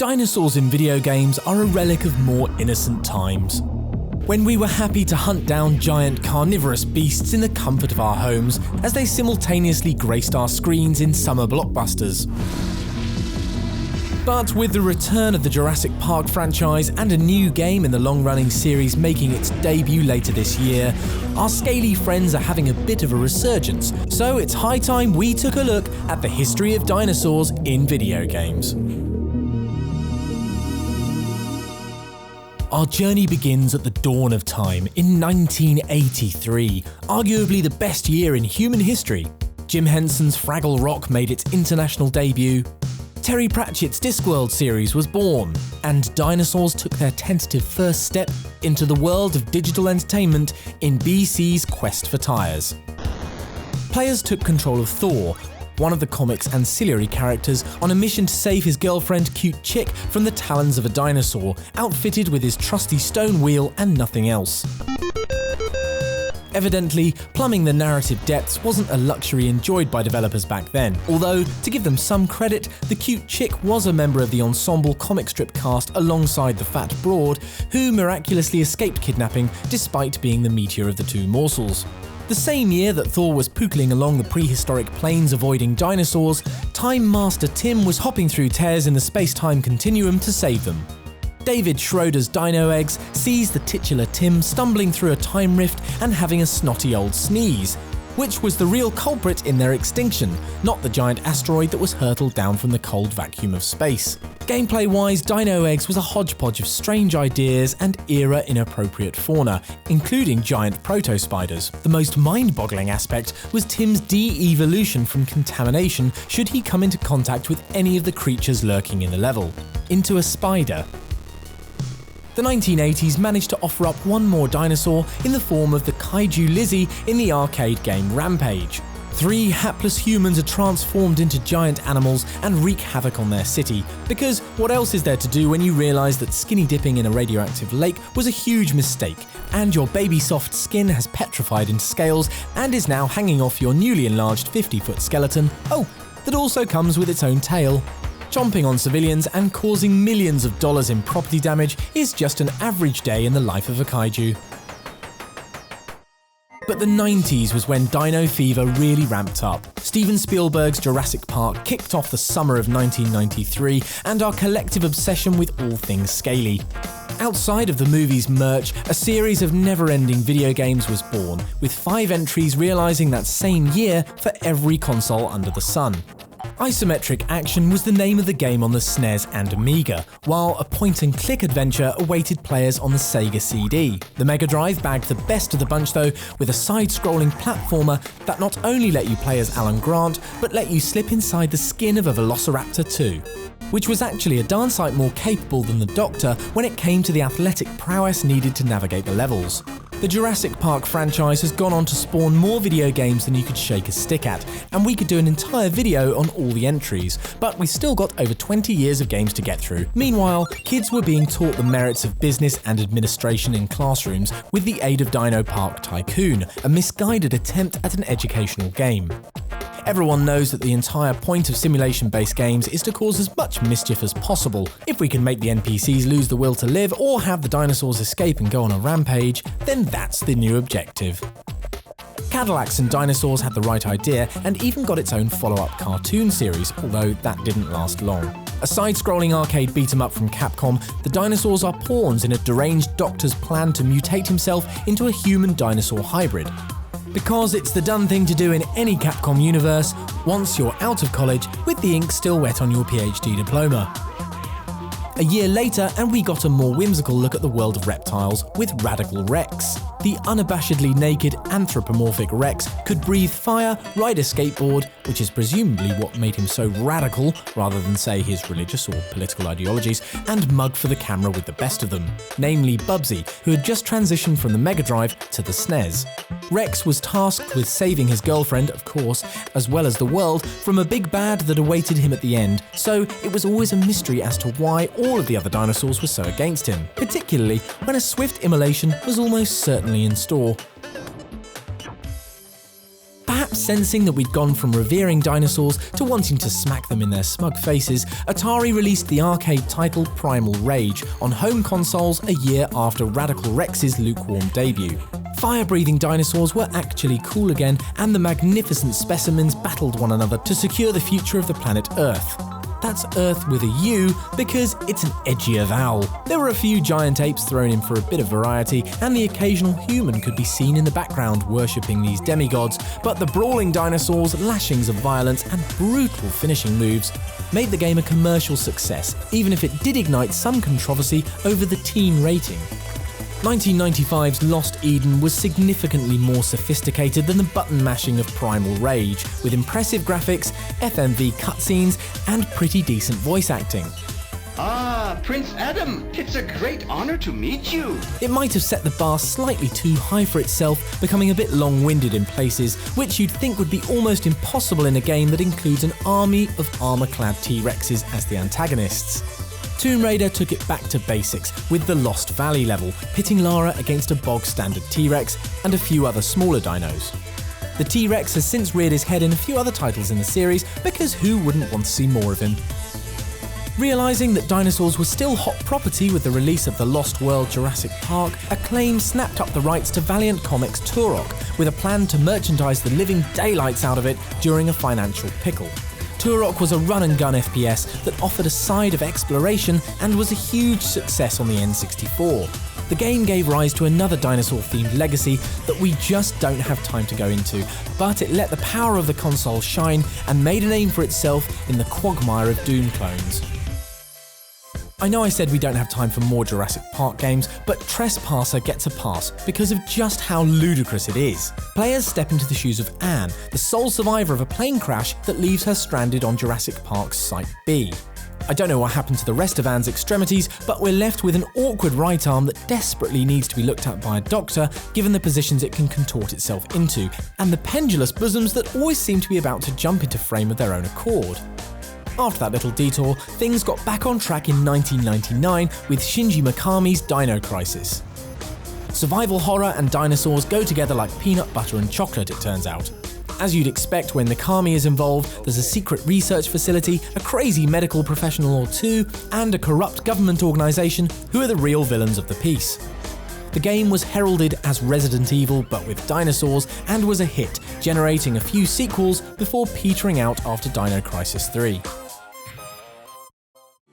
Dinosaurs in video games are a relic of more innocent times, when we were happy to hunt down giant carnivorous beasts in the comfort of our homes as they simultaneously graced our screens in summer blockbusters. But with the return of the Jurassic Park franchise and a new game in the long-running series making its debut later this year, our scaly friends are having a bit of a resurgence, so it's high time we took a look at the history of dinosaurs in video games. Our journey begins at the dawn of time in 1983, arguably the best year in human history. Jim Henson's Fraggle Rock made its international debut, Terry Pratchett's Discworld series was born, and dinosaurs took their tentative first step into the world of digital entertainment in BC's quest for tires. Players took control of Thor, one of the comic's ancillary characters, on a mission to save his girlfriend Cute Chick from the talons of a dinosaur, outfitted with his trusty stone wheel and nothing else. Evidently, plumbing the narrative depths wasn't a luxury enjoyed by developers back then, although, to give them some credit, the Cute Chick was a member of the ensemble comic strip cast alongside the Fat Broad, who miraculously escaped kidnapping despite being the meatier of the two morsels. The same year that Thor was pootling along the prehistoric plains avoiding dinosaurs, Time Master Tim was hopping through tears in the space-time continuum to save them. David Schroeder's Dino Eggs sees the titular Tim stumbling through a time rift and having a snotty old sneeze, which was the real culprit in their extinction, not the giant asteroid that was hurtled down from the cold vacuum of space. Gameplay-wise, Dino Eggs was a hodgepodge of strange ideas and era-inappropriate fauna, including giant proto-spiders. The most mind-boggling aspect was Tim's de-evolution from contamination should he come into contact with any of the creatures lurking in the level, into a spider. The 1980s managed to offer up one more dinosaur in the form of the kaiju Lizzie in the arcade game Rampage. 3 hapless humans are transformed into giant animals and wreak havoc on their city, because what else is there to do when you realise that skinny dipping in a radioactive lake was a huge mistake, and your baby soft skin has petrified into scales and is now hanging off your newly enlarged 50-foot skeleton, that also comes with its own tail. Chomping on civilians and causing millions of dollars in property damage is just an average day in the life of a kaiju. But the 90s was when dino fever really ramped up. Steven Spielberg's Jurassic Park kicked off the summer of 1993, and our collective obsession with all things scaly. Outside of the movie's merch, a series of never-ending video games was born, with 5 entries realising that same year for every console under the sun. Isometric Action was the name of the game on the SNES and Amiga, while a point-and-click adventure awaited players on the Sega CD. The Mega Drive bagged the best of the bunch though, with a side-scrolling platformer that not only let you play as Alan Grant, but let you slip inside the skin of a Velociraptor too, which was actually a darn sight more capable than the Doctor when it came to the athletic prowess needed to navigate the levels. The Jurassic Park franchise has gone on to spawn more video games than you could shake a stick at, and we could do an entire video on all the entries, but we've still got over 20 years of games to get through. Meanwhile, kids were being taught the merits of business and administration in classrooms with the aid of Dino Park Tycoon, a misguided attempt at an educational game. Everyone knows that the entire point of simulation-based games is to cause as much mischief as possible. If we can make the NPCs lose the will to live or have the dinosaurs escape and go on a rampage, then that's the new objective. Cadillacs and Dinosaurs had the right idea and even got its own follow-up cartoon series, although that didn't last long. A side-scrolling arcade beat-em-up from Capcom, the dinosaurs are pawns in a deranged doctor's plan to mutate himself into a human-dinosaur hybrid. Because it's the done thing to do in any Capcom universe once you're out of college with the ink still wet on your PhD diploma. A year later, and we got a more whimsical look at the world of reptiles with Radical Rex. The unabashedly naked anthropomorphic Rex could breathe fire, ride a skateboard, which is presumably what made him so radical rather than say his religious or political ideologies, and mug for the camera with the best of them, namely Bubsy, who had just transitioned from the Mega Drive to the SNES. Rex was tasked with saving his girlfriend, of course, as well as the world, from a big bad that awaited him at the end, so it was always a mystery as to why all of the other dinosaurs were so against him, particularly when a swift immolation was almost certainly in store. Perhaps Perhaps sensing that we'd gone from revering dinosaurs to wanting to smack them in their smug faces, Atari released the arcade title Primal Rage on home consoles a year after Radical Rex's lukewarm debut. Fire-breathing dinosaurs were actually cool again, and the magnificent specimens battled one another to secure the future of the planet Earth. That's Earth with a U because it's an edgier vowel. There were a few giant apes thrown in for a bit of variety, and the occasional human could be seen in the background worshipping these demigods, but the brawling dinosaurs, lashings of violence, and brutal finishing moves made the game a commercial success, even if it did ignite some controversy over the teen rating. 1995's Lost Eden was significantly more sophisticated than the button mashing of Primal Rage, with impressive graphics, FMV cutscenes, and pretty decent voice acting. Ah, Prince Adam, it's a great honor to meet you. It might have set the bar slightly too high for itself, becoming a bit long-winded in places, which you'd think would be almost impossible in a game that includes an army of armor-clad T-Rexes as the antagonists. Tomb Raider took it back to basics with the Lost Valley level, pitting Lara against a bog-standard T-Rex and a few other smaller dinos. The T-Rex has since reared his head in a few other titles in the series, because who wouldn't want to see more of him? Realising that dinosaurs were still hot property with the release of the Lost World Jurassic Park, Acclaim snapped up the rights to Valiant Comics Turok, with a plan to merchandise the living daylights out of it during a financial pickle. Turok was a run-and-gun FPS that offered a side of exploration and was a huge success on the N64. The game gave rise to another dinosaur-themed legacy that we just don't have time to go into, but it let the power of the console shine and made a name for itself in the quagmire of Doom clones. I know I said we don't have time for more Jurassic Park games, but Trespasser gets a pass because of just how ludicrous it is. Players step into the shoes of Anne, the sole survivor of a plane crash that leaves her stranded on Jurassic Park's Site B. I don't know what happened to the rest of Anne's extremities, but we're left with an awkward right arm that desperately needs to be looked at by a doctor, given the positions it can contort itself into, and the pendulous bosoms that always seem to be about to jump into frame of their own accord. After that little detour, things got back on track in 1999 with Shinji Mikami's Dino Crisis. Survival horror and dinosaurs go together like peanut butter and chocolate, it turns out. As you'd expect when Mikami is involved, there's a secret research facility, a crazy medical professional or two, and a corrupt government organisation who are the real villains of the piece. The game was heralded as Resident Evil but with dinosaurs, and was a hit, generating a few sequels before petering out after Dino Crisis 3.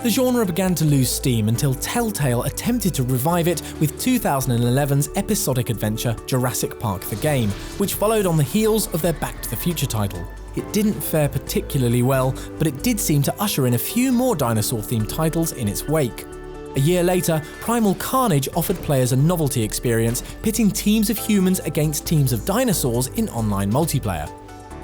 The genre began to lose steam until Telltale attempted to revive it with 2011's episodic adventure Jurassic Park the Game, which followed on the heels of their Back to the Future title. It didn't fare particularly well, but it did seem to usher in a few more dinosaur-themed titles in its wake. A year later, Primal Carnage offered players a novelty experience, pitting teams of humans against teams of dinosaurs in online multiplayer.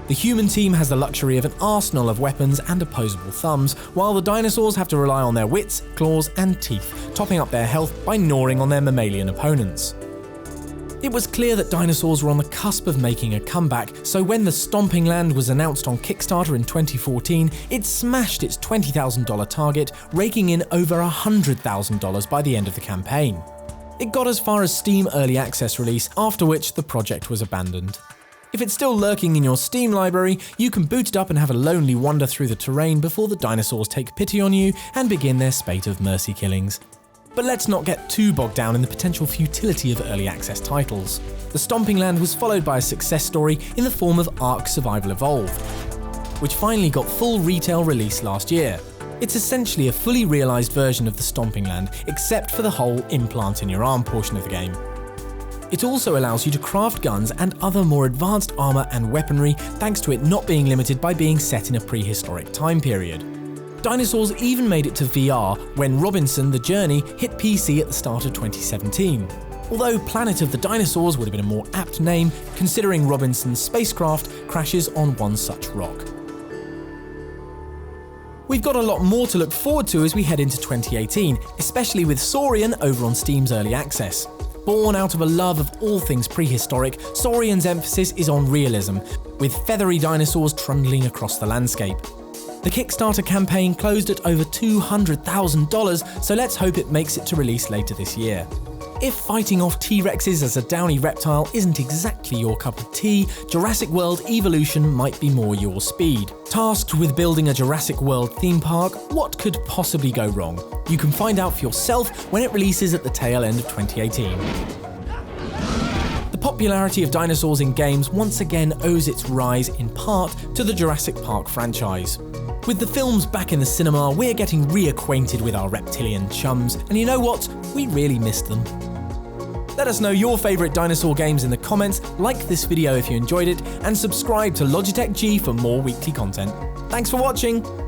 The human team has the luxury of an arsenal of weapons and opposable thumbs, while the dinosaurs have to rely on their wits, claws, and teeth, topping up their health by gnawing on their mammalian opponents. It was clear that dinosaurs were on the cusp of making a comeback, so when The Stomping Land was announced on Kickstarter in 2014, it smashed its $20,000 target, raking in over $100,000 by the end of the campaign. It got as far as Steam Early Access release, after which the project was abandoned. If it's still lurking in your Steam library, you can boot it up and have a lonely wander through the terrain before the dinosaurs take pity on you and begin their spate of mercy killings. But let's not get too bogged down in the potential futility of early access titles. The Stomping Land was followed by a success story in the form of Ark Survival Evolved, which finally got full retail release last year. It's essentially a fully realised version of the Stomping Land, except for the whole implant in your arm portion of the game. It also allows you to craft guns and other more advanced armour and weaponry, thanks to it not being limited by being set in a prehistoric time period. Dinosaurs even made it to VR when Robinson: The Journey hit PC at the start of 2017. Although Planet of the Dinosaurs would have been a more apt name, considering Robinson's spacecraft crashes on one such rock. We've got a lot more to look forward to as we head into 2018, especially with Saurian over on Steam's Early Access. Born out of a love of all things prehistoric, Saurian's emphasis is on realism, with feathery dinosaurs trundling across the landscape. The Kickstarter campaign closed at over $200,000, so let's hope it makes it to release later this year. If fighting off T-Rexes as a downy reptile isn't exactly your cup of tea, Jurassic World Evolution might be more your speed. Tasked with building a Jurassic World theme park, what could possibly go wrong? You can find out for yourself when it releases at the tail end of 2018. The popularity of dinosaurs in games once again owes its rise in part to the Jurassic Park franchise. With the films back in the cinema, we're getting reacquainted with our reptilian chums, and you know what? We really missed them. Let us know your favourite dinosaur games in the comments, like this video if you enjoyed it, and subscribe to Logitech G for more weekly content. Thanks for watching!